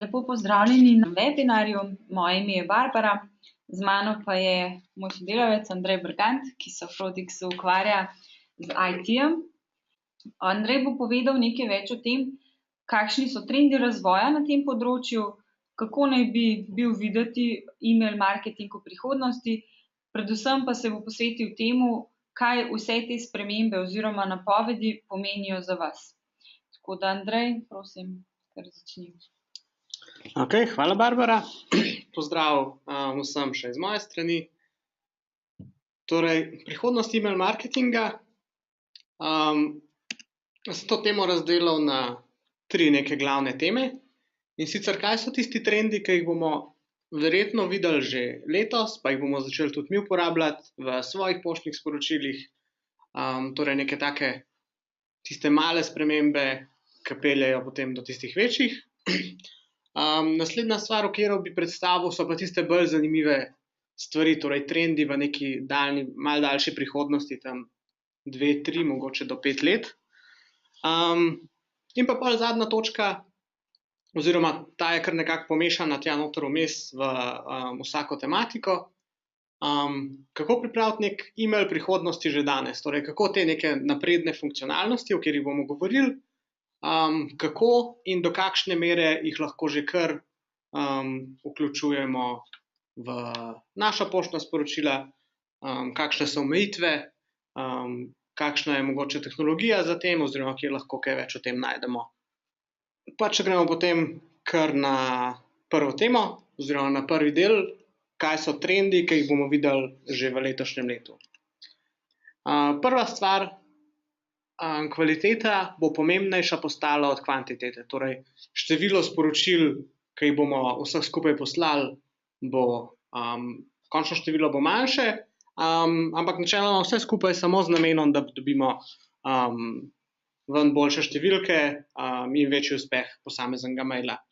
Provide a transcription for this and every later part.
Lepo pozdravljeni na webinarju. Moje ime je Barbara, z mano pa je moj sodelavec Andrej Bergant, ki se v Frodixu ukvarja z IT-jem. Andrej bo povedal nekaj več o tem, kakšni so trendi razvoja na tem področju, kako naj bi bil videti email marketing v prihodnosti, predvsem pa se bo posvetil temu, kaj vse te spremembe oziroma napovedi pomenijo za vas. Tako da, Andrej, prosim, kar začni. Ok, hvala Barbara. Pozdrav vsem še iz moje strani. Torej, prihodnost email marketinga. Sem to temo razdelil na 3 neke glavne teme. In sicer, kaj so tisti trendi, ki jih bomo verjetno videli že letos, pa jih bomo začeli tudi mi uporabljati v svojih poštnih sporočilih. Torej, neke take tiste male spremembe, ki peljejo potem do tistih večjih. Naslednja stvar, o katero bi predstavil, so pa tiste bolj zanimive stvari, torej trendi v neki malo daljši prihodnosti, tam 2, 3, mogoče do 5 let. In pa pol zadnja točka, oziroma ta je kar nekako pomešana tja noter vmes v vsako tematiko. Kako pripraviti nek email prihodnosti že danes, torej kako te neke napredne funkcionalnosti, o katerih bomo govorili, kako in do kakšne mere jih lahko že kar vključujemo v naša poštna sporočila, kakšne so omejitve, kakšna je mogoče tehnologija za tem, oziroma kje lahko kaj več o tem najdemo. Pa če gremo potem kar na prvo temo, oziroma na prvi del, kaj so trendi, ki jih bomo videli že v letošnjem letu. Prva stvar, kvaliteta bo pomembnejša postala od kvantitete. Torej, število sporočil, ki jih bomo vseh skupaj poslali, končno število bo manjše, ampak načeloma vse skupaj samo z namenom, da dobimo ven boljše številke in večji uspeh posameznega maila.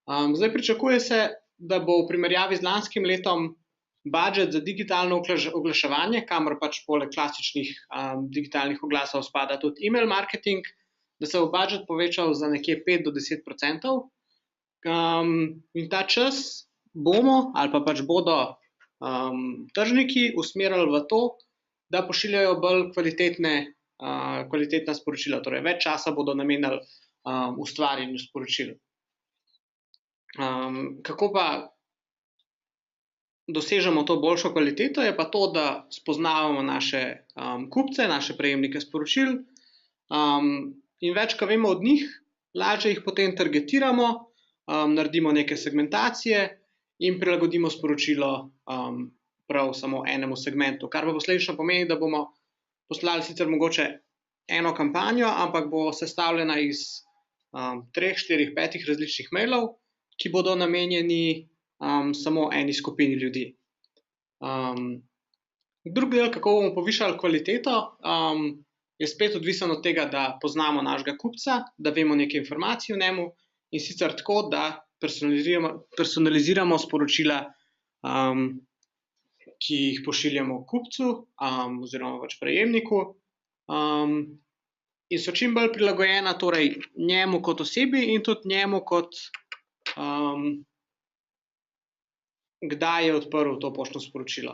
Zdaj pričakuje se, da bo v primerjavi z lanskim letom budžet za digitalno oglaševanje, kamor pač poleg klasičnih digitalnih oglasov spada tudi email marketing, da se bo budžet povečal za nekje 5 do 10%. In ta čas bomo ali pa pač bodo tržniki usmerili v to, da pošiljajo bolj kvalitetna sporočila, torej več časa bodo namenili ustvarjanju sporočil. Kako pa dosežemo to boljšo kvaliteto, je pa to, da spoznavamo naše kupce, naše prejemnike sporočil, in več, ko vemo od njih, lažje jih potem targetiramo, naredimo neke segmentacije in prilagodimo sporočilo prav samo enemu segmentu, kar pa posledično pomeni, da bomo poslali sicer mogoče eno kampanjo, ampak bo sestavljena iz 3, 4, 5 različnih mailov, ki bodo namenjeni samo eni skupini ljudi. Drugi del, kako bomo povišali kvaliteto, je spet odvisen od tega, da poznamo našega kupca, da vemo nekaj informacij o njemu, in sicer tako, da personaliziramo sporočila, ki jih pošiljamo kupcu oziroma pač prejemniku, in so čim bolj prilagojena torej njemu kot osebi in tudi njemu kot kdaj je odprl to poštno sporočilo.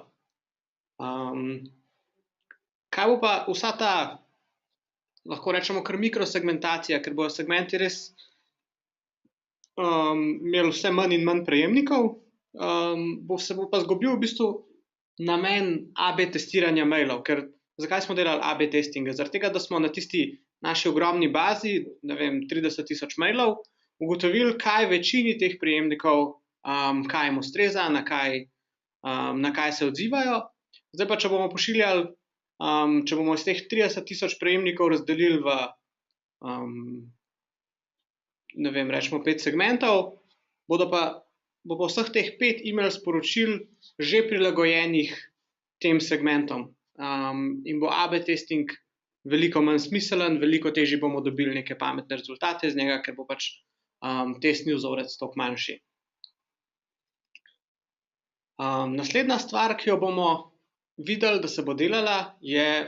Kaj bo pa vsa ta, lahko rečemo kar mikrosegmentacija, ker bojo segmenti res imeli vse manj in manj prejemnikov, se bo pa zgubil v bistvu namen AB testiranja mailov, ker zakaj smo delali AB testinge? Zaradi tega, da smo na tisti naši ogromni bazi, ne vem, 30,000 mailov, ugotovili, kaj večini teh prejemnikov, kaj jim ustreza, na kaj se odzivajo. Zdaj pa, če bomo pošiljali, če bomo iz teh 30,000 prejemnikov razdelili v, ne vem, rečemo 5 segmentov, bo pa vseh teh 5 email sporočil že prilagojenih tem segmentom. In bo AB testing veliko manj smiseln, veliko težje bomo dobili neke pametne rezultate iz njega, ker bo pač testni vzorec toliko manjši. Naslednja stvar, ki jo bomo videli, da se bo delala, je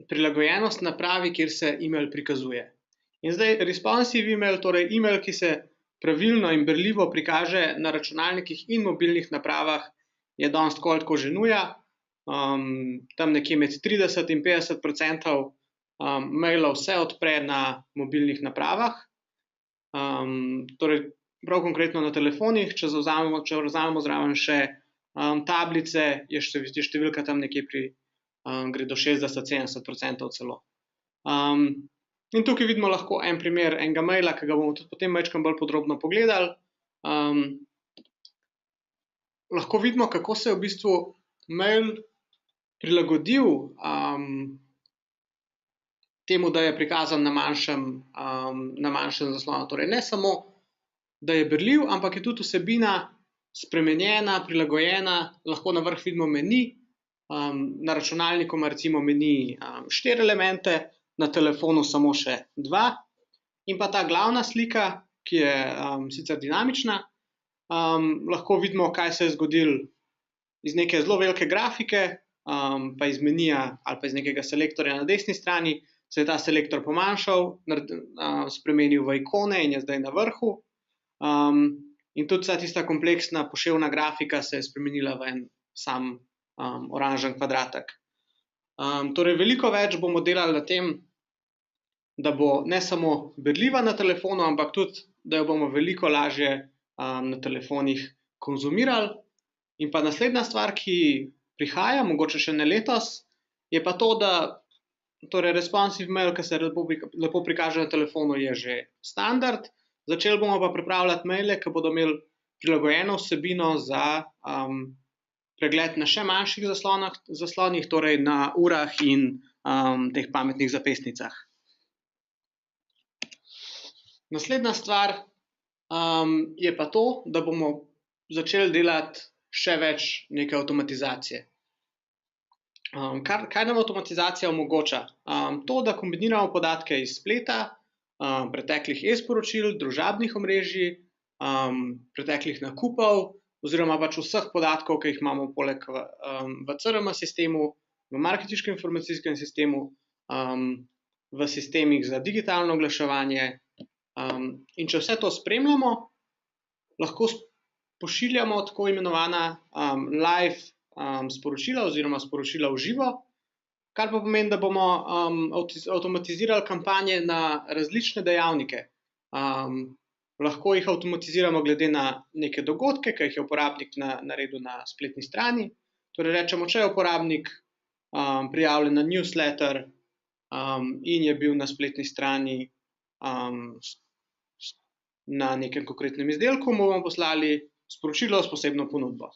prilagojenost napravi, kjer se email prikazuje. In zdaj responsive email, torej email, ki se pravilno in berljivo prikaže na računalnikih in mobilnih napravah, je danes tako že nuja. Tam nekje med 30 in 50% mailov se odpre na mobilnih napravah. Torej, prav konkretno na telefonih, če vzamemo zraven še tablice, je številka tam nekje gre do 60-70% celo. In tukaj vidimo lahko en primer enega maila, ki ga bomo tudi potem majčkeno bolj podrobno pogledali. Lahko vidimo, kako se je v bistvu mail prilagodil temu, da je prikazan na manjšem zaslonu. Torej, ne samo, da je berljiv, ampak je tudi vsebina spremenjena, prilagojena. Lahko na vrh vidimo meni. Na računalniku ima recimo meni 4 elemente, na telefonu samo še 2. In pa ta glavna slika, ki je sicer dinamična, lahko vidimo, kaj se je zgodilo iz neke zelo velike grafike, pa iz menija ali pa iz nekega selektorja na desni strani, se je ta selektor pomanjšal, spremenil v ikone in je zdaj na vrhu. In tudi vsa tista kompleksna poševna grafika se je spremenila v en sam oranžen kvadratek. Torej, veliko več bomo delali na tem, da bo ne samo berljiva na telefonu, ampak tudi, da jo bomo veliko lažje na telefonih konzumirali. In pa naslednja stvar, ki prihaja, mogoče še ne letos, je pa to, da torej responsive mail, ki se lepo prikaže na telefonu, je že standard. Začeli bomo pa pripravljati maile, ki bodo imeli prilagojeno vsebino za pregled na še manjših zaslonih, torej na urah in teh pametnih zapestnicah. Naslednja stvar je pa to, da bomo začeli delati še več neke avtomatizacije. Kaj nam avtomatizacija omogoča? To, da kombiniramo podatke iz spleta, preteklih e-sporočil, družabnih omrežij, preteklih nakupov, oziroma pač vseh podatkov, ki jih imamo poleg v CRM sistemu, v marketinškem informacijskem sistemu, v sistemih za digitalno oglaševanje. In če vse to spremljamo, lahko pošiljamo tako imenovana live sporočila oziroma sporočila v živo, kar pa pomeni, da bomo avtomatizirali kampanje na različne dejavnike. Lahko jih avtomatiziramo glede na neke dogodke, ki jih je uporabnik naredil na spletni strani. Torej rečemo, če je uporabnik prijavljen na newsletter in je bil na spletni strani na nekem konkretnem izdelku, mu bomo poslali sporočilo s posebno ponudbo.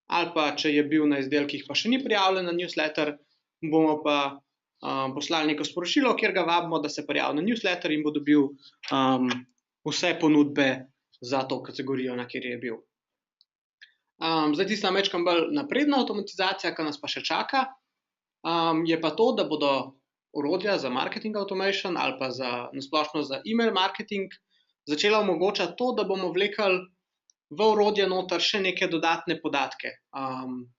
Ali pa, če je bil na izdelkih, pa še ni prijavljen na newsletter, bomo pa poslali neko sporočilo, kjer ga vabimo, da se prijavi na newsletter in bo dobil vse ponudbe za to kategorijo, na kateri je bil. Zdaj tista majčkeno bolj napredna avtomatizacija, ki nas pa še čaka, je pa to, da bodo orodja za marketing automation ali pa na splošno za email marketing začela omogočati to, da bomo vlekli v orodje noter še neke dodatne podatke,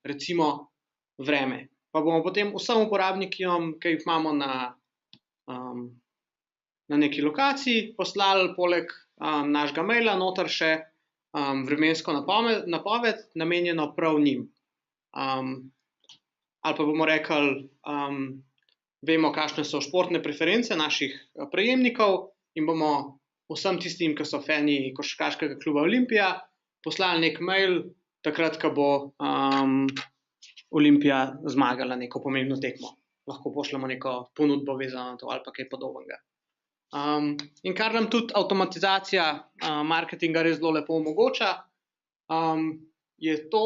recimo vreme. Pa bomo potem vsem uporabnikom, ki jih imamo na neki lokaciji, poslali poleg našega maila noter še vremensko napoved, namenjeno prav njim. Ali pa bomo rekli, vemo, kakšne so športne preference naših prejemnikov in bomo vsem tistim, ki so fani košarkarskega kluba Olimpija, poslali nek mail takrat, ko bo Olimpija zmagala neko pomembno tekmo. Lahko pošljemo neko ponudbo vezano na to ali pa kaj podobnega. In kar nam tudi avtomatizacija marketinga res zelo lepo omogoča, je to,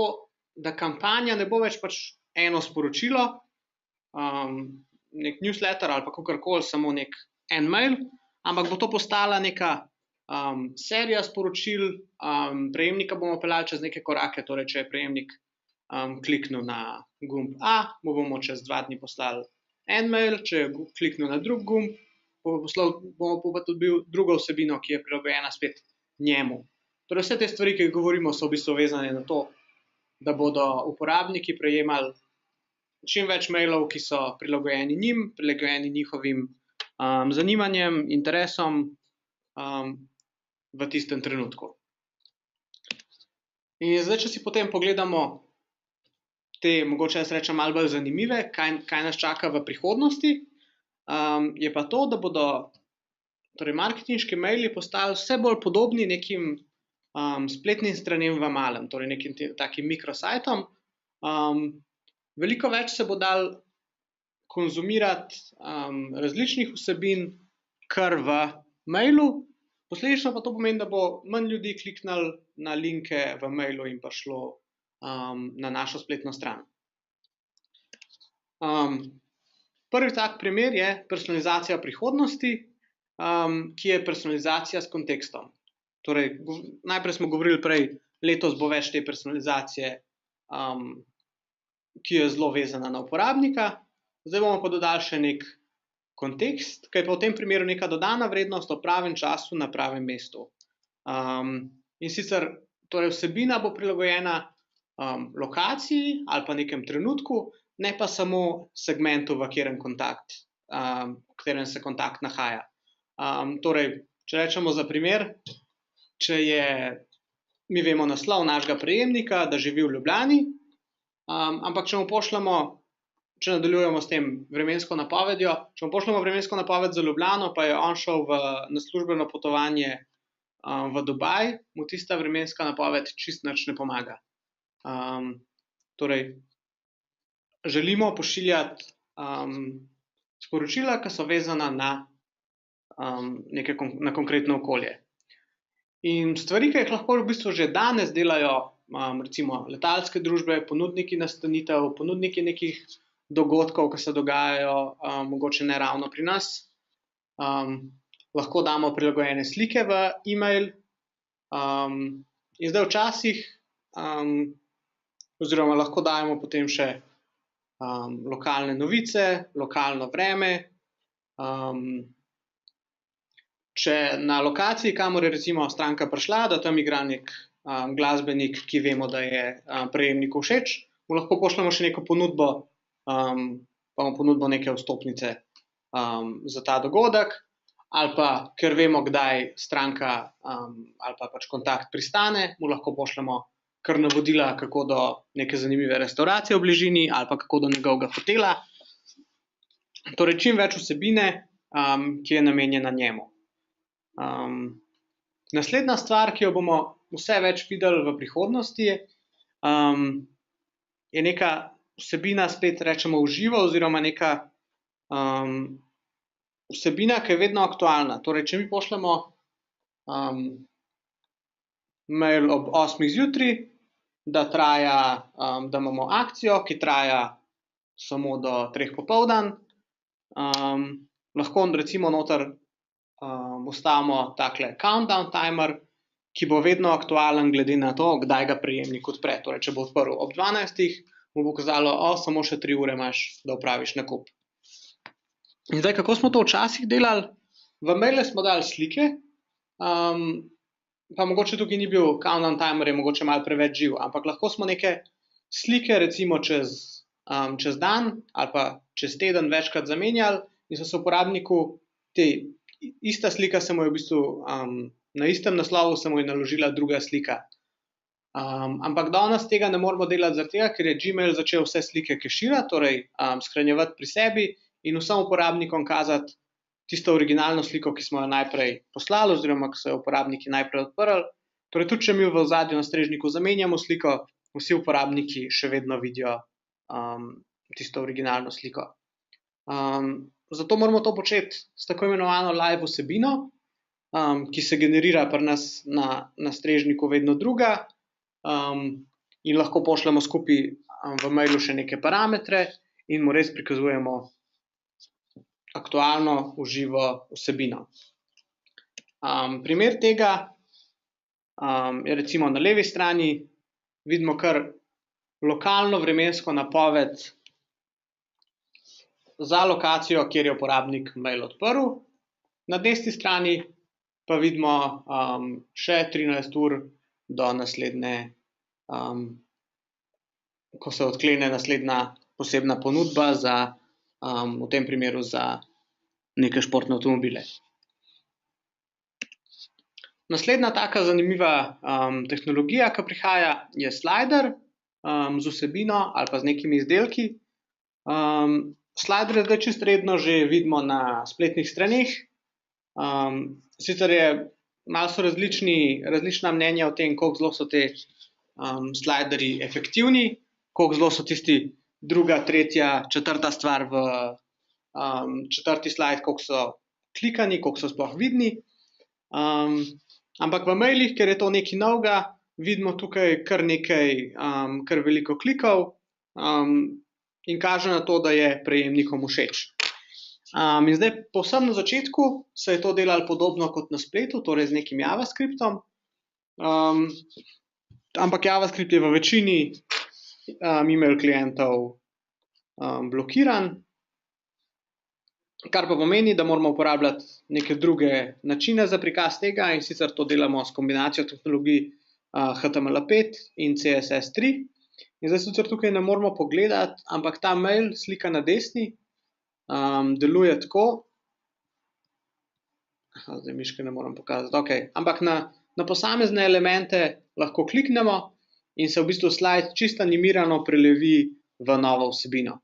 da kampanja ne bo več pač eno sporočilo, nek newsletter ali pa kakorkoli, samo en mail, ampak bo to postala neka serija sporočil, prejemnika bomo peljali čez neke korake, torej če je prejemnik kliknil na gumb A, mu bomo čez 2 dni poslali en mail, če je kliknil na drug gumb, bomo pa dobil drugo vsebino, ki je prilagojena spet njemu. Torej vse te stvari, ki jih govorimo, so v bistvu vezane na to, da bodo uporabniki prejemali čim več mailov, ki so prilagojeni njim, prilagojeni njihovim zanimanjem, interesom, v tistem trenutku. In zdaj, če si potem pogledamo te, mogoče jaz rečem, malo bolj zanimive, kaj nas čaka v prihodnosti, je pa to, da bodo torej marketinški maili postali vse bolj podobni nekim spletnim stranem v malem, torej nekim takim mikrosajtom. Veliko več se bo dal konzumirati različnih vsebin, kar v mailu, posledično pa to pomeni, da bo manj ljudi kliknilo na linke v mailu in pa šlo na našo spletno stran. Prvi tak primer je personalizacija prihodnosti, ki je personalizacija s kontekstom. Torej, najprej smo govorili prej, letos bo več te personalizacije, ki je zelo vezana na uporabnika, zdaj bomo pa dodali še nek kontekst, ki je pa v tem primeru neka dodana vrednost v pravem času na pravem mestu. In sicer torej vsebina bo prilagojena lokaciji ali pa nekem trenutku, ne pa samo segmentu, v katerem se kontakt nahaja. Torej, če rečemo za primer, mi vemo naslov našega prejemnika, da živi v Ljubljani, ampak če mu pošljemo, če nadaljujemo s tem vremensko napovedjo, če mu pošljemo vremensko napoved za Ljubljano, pa je on šel na službeno potovanje v Dubaj, mu tista vremenska napoved čisto nič ne pomaga. Torej, želimo pošiljati sporočila, ki so vezana na konkretno okolje. In stvari, ki jih lahko v bistvu že danes delajo recimo letalske družbe, ponudniki nastanitev, ponudniki nekih dogodkov, ki se dogajajo mogoče ne ravno pri nas. Lahko damo prilagojene slike v e-mail. In zdaj včasih, oziroma lahko dajemo potem še lokalne novice, lokalno vreme. Če na lokaciji, kamor je recimo stranka prišla, da tam igra nek glasbenik, ki vemo, da je prejemniku všeč, mu lahko pošljemo še neko ponudbo, pa mu ponudbo neke vstopnice za ta dogodek, ali pa, ker vemo, kdaj stranka ali pa pač kontakt pristane, mu lahko pošljemo kar navodila, kako do neke zanimive restavracije v bližini, ali pa kako do njegovega hotela. Torej, čim več vsebine, ki je namenjena njemu. Naslednja stvar, ki jo bomo vse več videli v prihodnosti, je neka vsebina, spet rečemo v živo, oziroma neka vsebina, ki je vedno aktualna. Torej, če mi pošljemo mail ob 8. zjutraj, da imamo akcijo, ki traja samo do 3 popoldan, lahko recimo noter ustavimo takle countdown timer, ki bo vedno aktualen glede na to, kdaj ga prejemnik odpre. Torej, če bo odprl ob 12, mu bo kazalo, samo še 3 ure imaš, da opraviš nakup. In zdaj, kako smo to včasih delali? V maile smo dali slike, pa mogoče tukaj ni bil countdown timer, je mogoče malo preveč živ, ampak lahko smo neke slike recimo čez dan ali pa čez teden večkrat zamenjali in so se uporabniku ista slika se mu je v bistvu na istem naslovu se mu je naložila druga slika. Ampak danes tega ne moramo delati zaradi tega, ker je Gmail začel vse slike keširati, torej shranjevati pri sebi in vsem uporabnikom kazati tisto originalno sliko, ki smo jo najprej poslali oziroma ki so jo uporabniki najprej odprli. Torej, tudi če mi v ozadju na strežniku zamenjamo sliko, vsi uporabniki še vedno vidijo tisto originalno sliko. Zato moramo to početi s tako imenovano live vsebino, ki se generira pri nas na strežniku vedno druga, in lahko pošljemo skupaj v mailu še neke parametre in mu res prikazujemo aktualno, v živo vsebino. Primer tega je recimo na levi strani, vidimo kar lokalno vremensko napoved za lokacijo, kjer je uporabnik mail odprl. Na desni strani pa vidimo še 13 ur do naslednje, ko se odklene naslednja posebna ponudba v tem primeru za neke športne avtomobile. Naslednja taka zanimiva tehnologija, ki prihaja, je slider z vsebino ali pa z nekimi izdelki. Slidere zdaj čisto redno že vidimo na spletnih straneh. Sicer malo so različna mnenja o tem, koliko zelo so te sliderji efektivni, koliko zelo so tisti druga, tretja, četrta stvar v četrti slajd, koliko so klikani, koliko so sploh vidni. Ampak v mailih, ker je to nekaj novega, vidimo tukaj kar veliko klikov in kaže na to, da je prejemnikom všeč. In zdaj, povsem na začetku se je to delalo podobno kot na spletu, torej z nekim JavaScriptom. Ampak JavaScript je v večini e-mail klientov blokiran, kar pa pomeni, da moramo uporabljati neke druge načine za prikaz tega, in sicer to delamo s kombinacijo tehnologij HTML5 in CSS3. In zdaj sicer tukaj ne moramo pogledati, ampak ta mail, slika na desni, deluje tako. Zdaj miške ne moram pokazati. Okay. Ampak na posamezne elemente lahko kliknemo in se v bistvu slajd čisto animirano prelevi v novo vsebino.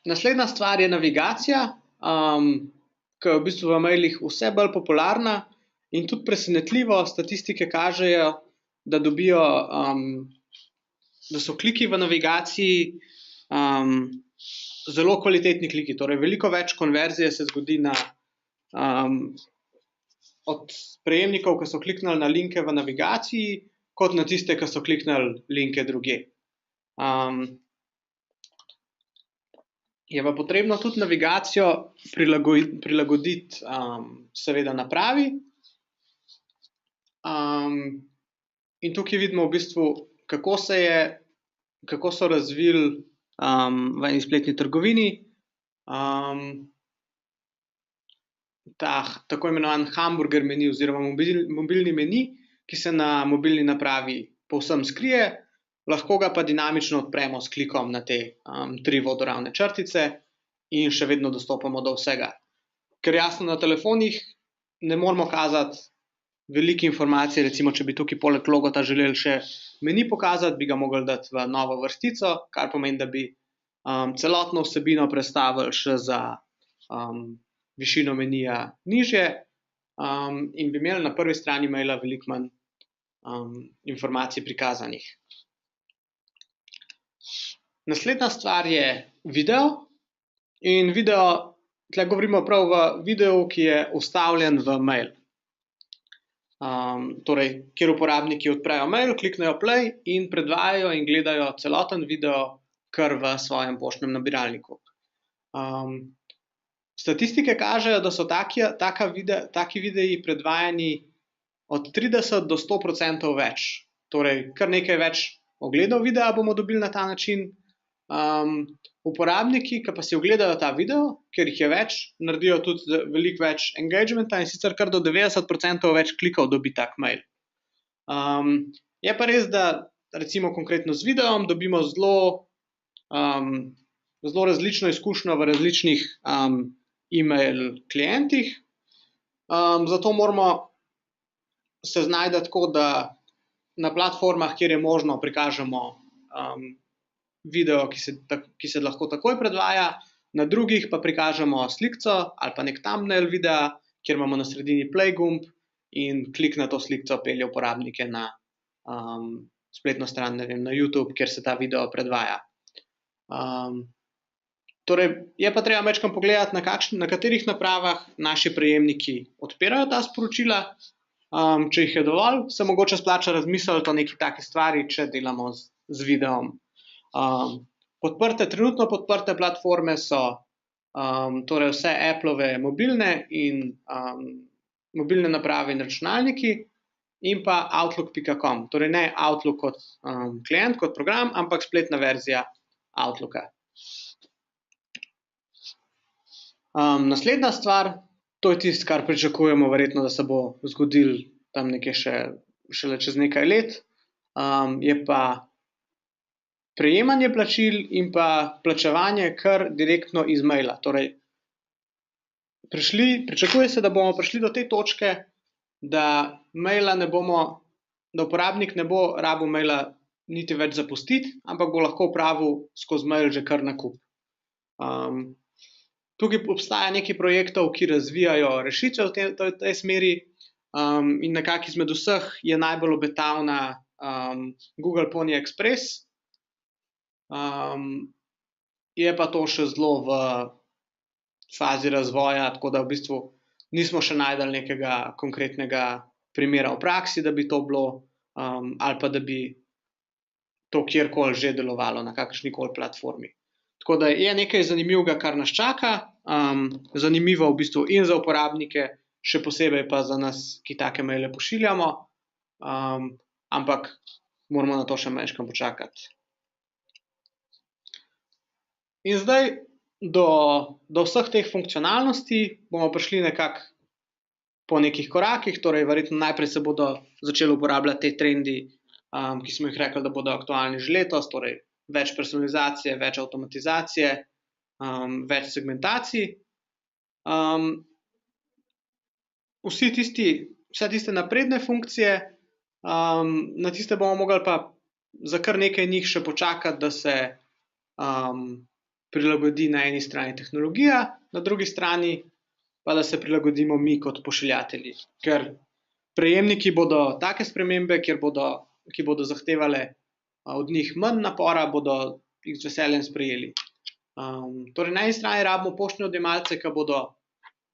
Naslednja stvar je navigacija, ki je v bistvu v mailih vse bolj popularna in tudi presenetljivo statistike kažejo, da so kliki v navigaciji zelo kvalitetni kliki, torej veliko več konverzije se zgodi od prejemnikov, ki so kliknili na linke v navigaciji, kot na tiste, ki so kliknili linke drugje. Je pa potrebno tudi navigacijo prilagoditi seveda napravi. In tukaj vidimo v bistvu, kako so razvili v eni spletni trgovini ta tako imenovan hamburger meni oziroma mobilni meni, ki se na mobilni napravi povsem skrije, lahko ga pa dinamično odpremo s klikom na te 3 vodoravne črtice in še vedno dostopamo do vsega. Ker jasno na telefonih ne moramo kazati velike informacije, recimo, če bi tukaj poleg logota želeli še meni pokazati, bi ga mogli dati v novo vrstico, kar pomeni, da bi celotno vsebino prestavili še za višino menija nižje in bi imeli na prvi strani maila veliko manj informacij prikazanih. Naslednja stvar je video. In video, tukaj govorimo prav v videu, ki je vstavljen v mail. Torej, kjer uporabniki odprejo mail, kliknejo play in predvajajo in gledajo celoten video kar v svojem poštnem nabiralniku. Statistike kažejo, da so taki videi predvajani od 30 do 100% več. Torej, kar nekaj več ogledov videa bomo dobili na ta način. Uporabniki, ki pa si ogledajo ta video, ker jih je več, naredijo tudi veliko več engagementa in sicer kar do 90% več klikov dobi tak mail. Je pa res, da recimo konkretno z videom dobimo zelo različno izkušnjo v različnih e-mail klientih. Zato moramo se znajti tako, da na platformah, kjer je možno, prikažemo video, ki se lahko takoj predvaja, na drugih pa prikažemo slikco ali pa nek thumbnail videa, kjer imamo na sredini play gumb in klik na to slikco pelje uporabnike na spletno stran, ne vem, na YouTube, kjer se ta video predvaja. Torej, je pa treba majčkeno pogledati, na katerih napravah naši prejemniki odpirajo ta sporočila. Če jih je dovolj, se mogoče splača razmisliti o neki taki stvari, če delamo z videom. Trenutno podprte platforme so torej vse Appleove mobilne naprave in računalniki in pa Outlook.com. Torej ne Outlook kot klient, kot program, ampak spletna verzija Outlooka. Naslednja stvar, to je tisto, kar pričakujemo verjetno, da se bo zgodilo tam nekje šele čez nekaj let, je pa prejemanje plačil in pa plačevanje kar direktno iz maila. Torej, pričakuje se, da bomo prišli do te točke, da uporabnik ne bo rabil maila niti več zapustiti, ampak bo lahko opravil skozi mail že kar nakup. Tukaj obstaja nekaj projektov, ki razvijajo rešitve v tej smeri, in nekako izmed vseh je najbolj obetavna Google Pony Express. Je pa to še zelo v fazi razvoja, tako da v bistvu nismo še našli nekega konkretnega primera v praksi, da bi to bilo, ali pa da bi to kjerkoli že delovalo na kakršnikoli platformi. Tako da je nekaj zanimivega, kar nas čaka, zanimivo v bistvu in za uporabnike, še posebej pa za nas, ki take maile pošiljamo, ampak moramo na to še majčkeno počakati. In zdaj do vseh teh funkcionalnosti bomo prišli nekako po nekih korakih, torej verjetno najprej se bodo začeli uporabljati te trendi, ki smo jih rekli, da bodo aktualni že letos, torej več personalizacije, več avtomatizacije, več segmentacij. Vse tiste napredne funkcije, na tiste bomo mogli pa za kar nekaj njih še počakati, da se prilagodi na eni strani tehnologija, na drugi strani pa da se prilagodimo mi kot pošiljatelji. Ker prejemniki bodo take spremembe, ki bodo zahtevale od njih manj napora, bodo jih z veseljem sprejeli. Torej na eni strani rabimo poštne odjemalce, ki bodo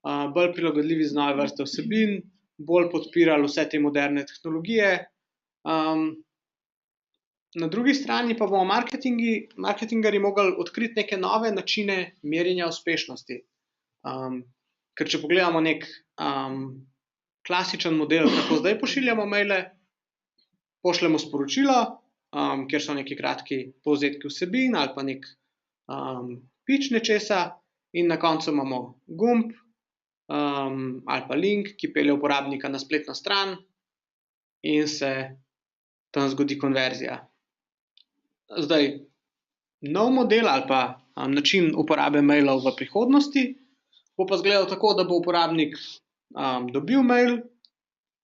bolj prilagodljivi z nove vrste vsebin, bolj podpirali vse te moderne tehnologije. Na drugi strani pa bomo marketingerji mogli odkriti neke nove načine merjenja uspešnosti. Ker če pogledamo nek klasičen model, kako zdaj pošiljamo maile, pošljemo sporočilo, kjer so neki kratki povzetki vsebin ali pa nek pitch nečesa in na koncu imamo gumb ali pa link, ki pelje uporabnika na spletno stran in se tam zgodi konverzija. Zdaj, nov model ali pa način uporabe mailov v prihodnosti bo pa izgledal tako, da bo uporabnik dobil mail,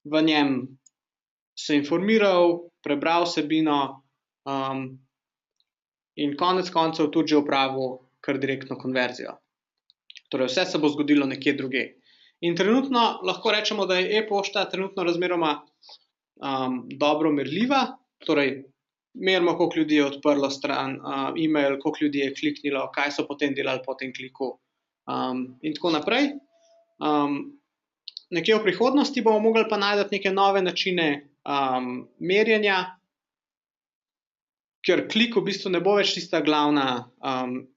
v njem se informiral, prebral vsebino in konec koncev tudi že opravil kar direktno konverzijo. Torej vse se bo zgodilo nekje drugje. In trenutno lahko rečemo, da je e-pošta trenutno razmeroma dobro merljiva, torej merimo, koliko ljudi je odprlo stran e-mail, koliko ljudi je kliknilo, kaj so potem delali po tem kliku in tako naprej. Nekje v prihodnosti bomo mogli pa najti neke nove načine merjenja, ker klik v bistvu ne bo več tista glavna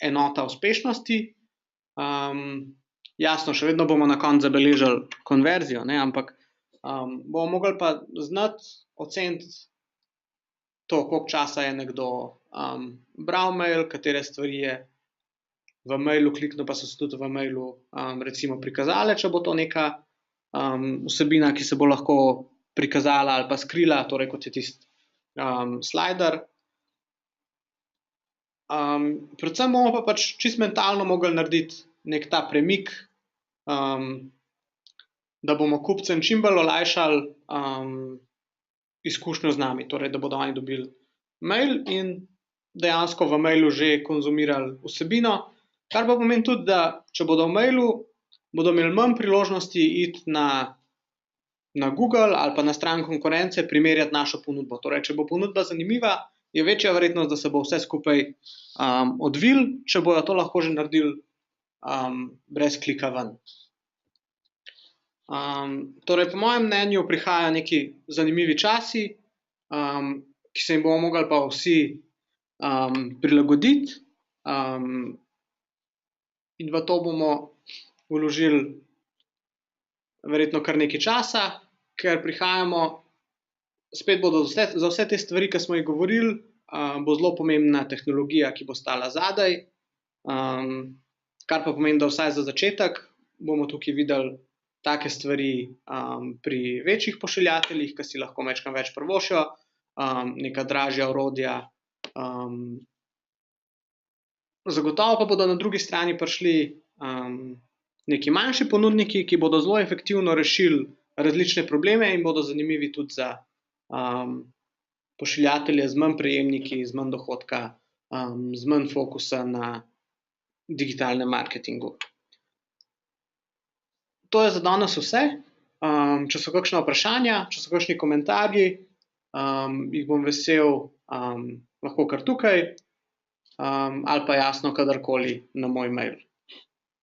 enota uspešnosti. Jasno, še vedno bomo na koncu zabeležili konverzijo, ampak bomo mogli pa znati oceniti to, koliko časa je nekdo bral mail, katere stvari je v mailu kliknil, pa so se tudi v mailu recimo prikazale, če bo to neka vsebina, ki se bo lahko prikazala ali pa skrila, torej kot je tisti slider. Predvsem bomo pa pač čisto mentalno mogli narediti nek ta premik, da bomo kupcem čim bolj olajšali izkušnjo z nami, torej da bodo oni dobili mail in dejansko v mailu že konzumirali vsebino, kar pa pomeni tudi, da če bodo v mailu, bodo imeli manj priložnosti iti na Google ali pa na stran konkurence primerjati našo ponudbo. Torej, če bo ponudba zanimiva, je večja verjetnost, da se bo vse skupaj odvilo, če bojo to lahko že naredili brez klika ven. Torej, po mojem mnenju prihajajo neki zanimivi časi, ki se jim bomo mogli pa vsi prilagoditi, in v to bomo vložili verjetno kar nekaj časa, ker prihajamo, spet bodo za vse te stvari, ki smo jih govorili, bo zelo pomembna tehnologija, ki bo stala zadaj, kar pa pomeni, da vsaj za začetek bomo tukaj videli take stvari pri večjih pošiljateljih, ki si lahko majčkeno več privoščijo, neka dražja orodja. Zagotovo pa bodo na drugi strani prišli neki manjši ponudniki, ki bodo zelo efektivno rešili različne probleme in bodo zanimivi tudi za pošiljatelje z manj prejemniki, z manj dohodka, z manj fokusa na digitalnem marketingu. To je za danes vse. Če so kakšna vprašanja, če so kakšni komentarji, jih bom vesel, lahko kar tukaj, ali pa jasno kadarkoli na moj mail.